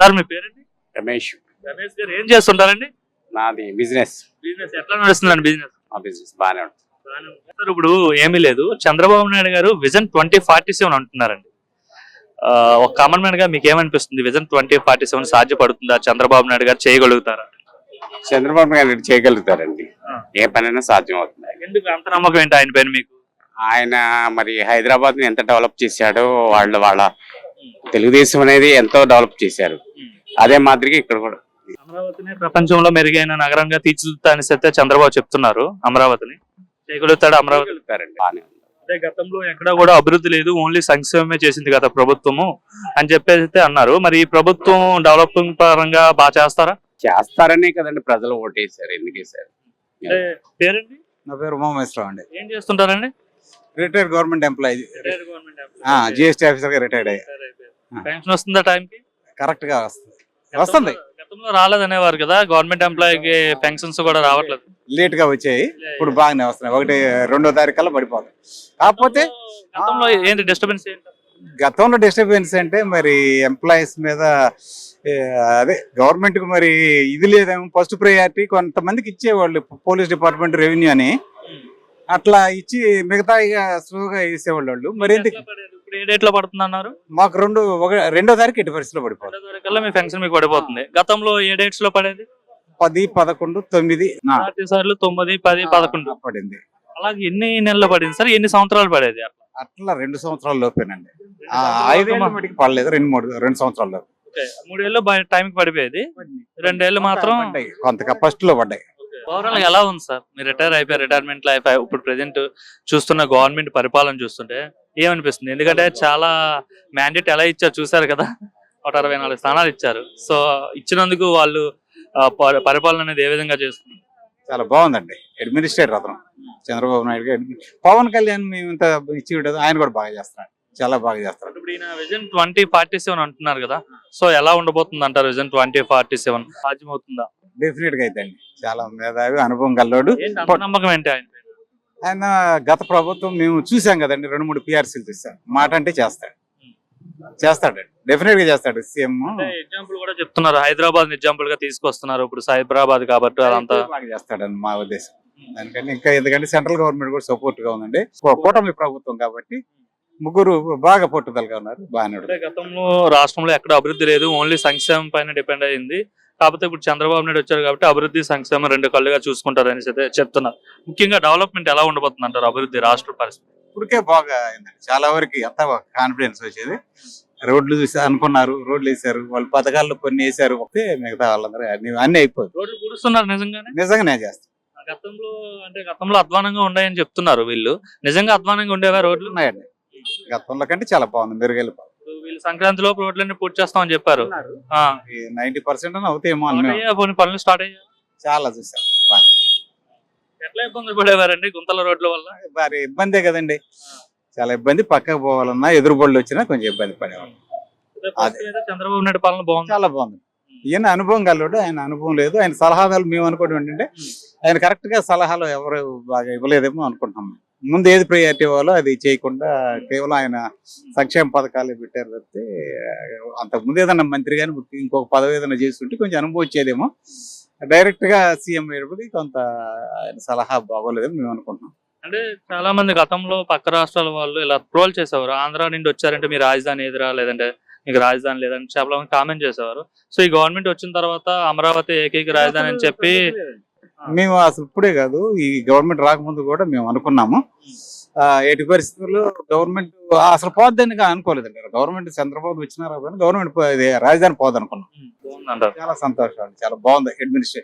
Sir మీ పేరండి? రమేష్. రమేష్ గారు ఏం చేస్తుంటారండి? నాది బిజినెస్. బిజినెస్ ఎట్లా నడుస్తుందండి బిజినెస్? మా బిజినెస్ బాగానే ఉంటుంది. సార్ ఇప్పుడు ఏమీ లేదు, చంద్రబాబు నాయుడు గారు విజన్ 2047 అంటున్నారండి. ఒక కామన్ మ్యాన్ గా మీకు ఏమనిపిస్తుంది? విజన్ 2047 సాధ్యపడుతుందా? చంద్రబాబు నాయుడు గారు చేయగలుగుతారా? చంద్రబాబు నాయుడు చేయగలుగుతారండి. ఏ పనైనా సాధ్యం అవుతుంది. ఎందుకు అంత నమ్మకం ఏంటి ఆయన పైన మీకు? ఆయన మరి హైదరాబాద్ ని ఎంత డెవలప్ చేశాడో, వాళ్ళ తెలుగుదేశం అనేది ఎంతో డెవలప్ చేశారు. అదే మాదిరిగా ఇక్కడ కూడా అమరావతిని ప్రపంచంలో మెరుగైన నగరంగా తీర్చిదిద్దుతా అని అయితే చంద్రబాబు చెప్తున్నారు. అమరావతిని చేయగలుగుతాడు? అమరావతి బాగానే ఉంది. అదే గతంలో ఎక్కడా కూడా అభివృద్ధి లేదు, ఓన్లీ సంక్షేమమే చేసింది గత ప్రభుత్వము అని చెప్పేసి అన్నారు. మరి ఈ ప్రభుత్వం డెవలపింగ్ పరంగా బాగా చేస్తారా? చేస్తారనే కదండి ప్రజలు ఓటేశారు. ఎందుకేసారు? పేరండి? నా పేరు ఉమామేశ్వరరావు అండి. ఏం చేస్తుంటారండి? Retired government employee. GST officer గా రిటైర్డ్ అయ్యి. పెన్షన్ వస్తుందా టైంకి? కరెక్ట్ గా వస్తుంది. గతంలో రాలేదనేవారు కదా, గవర్నమెంట్ ఎంప్లాయీకి పెన్షన్స్ కూడా రావట్లేదు. లేట్ గా వచ్చాయి, ఇప్పుడు బాగానే వస్తున్నాయి. 1-2వ తారీఖు కల్లా పడిపోతాయి. కాకపోతే గతంలో ఏంటి డిస్టర్బెన్స్ ఏంటి? గతంలో డిస్టర్బెన్స్ అంటే మరి ఎంప్లాయీస్ మీద అదే గవర్నమెంట్ కు మరి ఇది లేదేమో. ఫస్ట్ ప్రయారిటీ కొంతమందికి ఇచ్చేవాళ్ళు, పోలీస్ డిపార్ట్మెంట్, రెవెన్యూ అని అట్లా ఇచ్చి మిగతా స్లోగా వేసేవాళ్ళు వాళ్ళు. మరి ఎందుకు ఏ డేట్ లో పడుతుంది అన్నారు? మాకు 2వ తారీఖు ఎట్టి పరిస్థితిలో పడిపోతుంది. మీ పెన్షన్ మీకు పడిపోతుంది. గతంలో ఏ డేట్స్ లో పడేది? 10, 11, 9 సార్లు 9, 10, 11 పడింది. అలాగే ఎన్ని నెలలు పడింది సార్? ఎన్ని సంవత్సరాలు పడేది? అట్లా 2 సంవత్సరాల లోపేనండి. 5 ఏళ్ళ మటుకు పడలేదు. 2 సంవత్సరాల లోపు. 3 ఏళ్ళు టైంకి పడిపోయేది, 2 ఏళ్ళు మాత్రం కొంత ఫస్ట్ లో పడ్డాయి. ఓవరాల్ ఎలా ఉంది సార్? మీరు రిటైర్ అయిపోయారు, రిటైర్మెంట్ లైఫ్. ఇప్పుడు ప్రెసెంట్ చూస్తున్న గవర్నమెంట్ పరిపాలన చూస్తుంటే ఏమనిపిస్తుంది? ఎందుకంటే చాలా మ్యాండేట్ ఎలా ఇచ్చారు చూసారు కదా, 164 స్థానాలు ఇచ్చారు. సో ఇచ్చినందుకు వాళ్ళు పరిపాలన అనేది ఏ విధంగా చేస్తున్నారు? చాలా బాగుందండి. అడ్మినిస్ట్రేటర్ అతను చంద్రబాబు నాయుడు గారు. పవన్ కళ్యాణ్ మేము ఇంత ఇచ్చి ఉండదు, ఆయన కూడా బాగా చేస్తున్నాడు, చాలా బాగా చేస్తారు. ఇప్పుడు ఈయన విజన్ 2047 అంటున్నారు కదా, సో ఎలా ఉండబోతుంది అంటారు? విజన్ 2047 సాధ్యమవుతుందా? డెఫినెట్ గా అయితే అండి. చాలా మేధావి, అనుభవం గల్లోడు. నమ్మకం ఏంటి ఆయన? ఆయన గత ప్రభుత్వం మేము చూసాం కదండి, 2-3 పిఆర్సీలు చూసాం. మాట అంటే చేస్తాడు, డెఫినెట్ గా చేస్తాడు. సీఎం ఎగ్జాంపుల్ కూడా చెప్తున్నారు, హైదరాబాద్ ఎగ్జాంపుల్ గా తీసుకొస్తున్నారు. ఇప్పుడు సైబరాబాద్ కాబట్టి అదంతా బాగా చేస్తాడని మా ఉద్దేశం. దానికంటే ఇంకా ఎందుకంటే సెంట్రల్ గవర్నమెంట్ కూడా సపోర్ట్ గా ఉందండి. కూటమి ప్రభుత్వం కాబట్టి ముగ్గురు బాగా పట్టుదలగా ఉన్నారు. బాగానే. గతంలో రాష్ట్రంలో ఎక్కడ అభివృద్ధి లేదు, ఓన్లీ సంక్షేమం పైన డిపెండ్ అయింది. కాకపోతే ఇప్పుడు చంద్రబాబు నాయుడు వచ్చారు కాబట్టి అభివృద్ధి సంక్షేమం 2 కళ్ళుగా చూసుకుంటారు అనేసి అయితే చెప్తున్నారు. ముఖ్యంగా డెవలప్మెంట్ ఎలా ఉండబోతుంది అంటారు? అభివృద్ధి రాష్ట్ర పరిస్థితి ఇప్పటికే బాగా అయిందండి. చాలా వరకు ఎంత కాన్ఫిడెన్స్ వచ్చేది. రోడ్లు చూసి అనుకున్నారు, రోడ్లు వేసారు. వాళ్ళు పథకాల్లో కొన్ని వేసారు, ఒకటే మిగతా వాళ్ళందరూ అన్ని అయిపోయింది. రోడ్లు కూడుస్తున్నారు నిజంగానే చేస్తారు. గతంలో అధ్వానంగా ఉన్నాయని చెప్తున్నారు వీళ్ళు. నిజంగా అధ్వానంగా ఉండేవా రోడ్లు? ఉన్నాయండి. గతంలో కంటే చాలా బాగుంది, మెరుగైపోయింది. వీళ్ళు సంక్రాంతి లోపు రోడ్లన్నీ పూర్తి చేస్తామని చెప్పారు. 90% అవుతాయేమో. పనులు స్టార్ట్ అయ్యాయి. చాలా చూసారు. ఎట్లా ఇబ్బందులు పడేవారండి గుంతల రోడ్ల వల్ల? మరి ఇబ్బందే కదండి, చాలా ఇబ్బంది. పక్కకు పోవాలన్నా ఎదురు బళ్ళు వచ్చినా కొంచెం ఇబ్బంది పడేవాళ్ళు. చంద్రబాబు నాయుడు పాలన బాగుంది, చాలా బాగుంది. ఈయన అనుభవం కలడు, ఆయన అనుభవం లేదు. ఆయన సలహాలు మేము అనుకోవడం ఏంటంటే ఆయన కరెక్ట్ గా సలహాలు ఎవరు బాగా ఇవ్వలేదేమో అనుకుంటున్నాం. ముందు ఏది ప్రయారిటీ ఇవ్వాలో అది చేయకుండా కేవలం ఆయన సంక్షేమ పథకాలు పెట్టారు తప్పితే అంతకుముందు ఏదైనా మంత్రి కానీ ఇంకొక పదవి ఏదైనా చేస్తుంటే కొంచెం అనుభవం వచ్చేదేమో. డైరెక్ట్ గా సీఎం అయ్యేటప్పటికి కొంత ఆయన సలహా బాగోలేదని మేము అనుకుంటున్నాం. అంటే చాలా మంది గతంలో పక్క రాష్ట్రాల వాళ్ళు ఇలా ట్రోల్ చేసేవారు, ఆంధ్ర నుండి వచ్చారంటే మీ రాజధాని ఎదురా, లేదంటే మీకు రాజధాని లేదని చాలా మంది కామెంట్ చేసేవారు. సో ఈ గవర్నమెంట్ వచ్చిన తర్వాత అమరావతి ఏకైక రాజధాని అని చెప్పి మేము అసలు ఇప్పుడే కాదు, ఈ గవర్నమెంట్ రాకముందు కూడా మేము అనుకున్నాము. ఎట్టి పరిస్థితుల్లో గవర్నమెంట్ అసలు పోద్దని అనుకోలేదండి. గవర్నమెంట్ చంద్రబాబు వచ్చినారా కానీ గవర్నమెంట్ రాజధాని పోదు అనుకున్నాం. చాలా సంతోషం, చాలా బాగుంది అడ్మినిస్ట్రేషన్.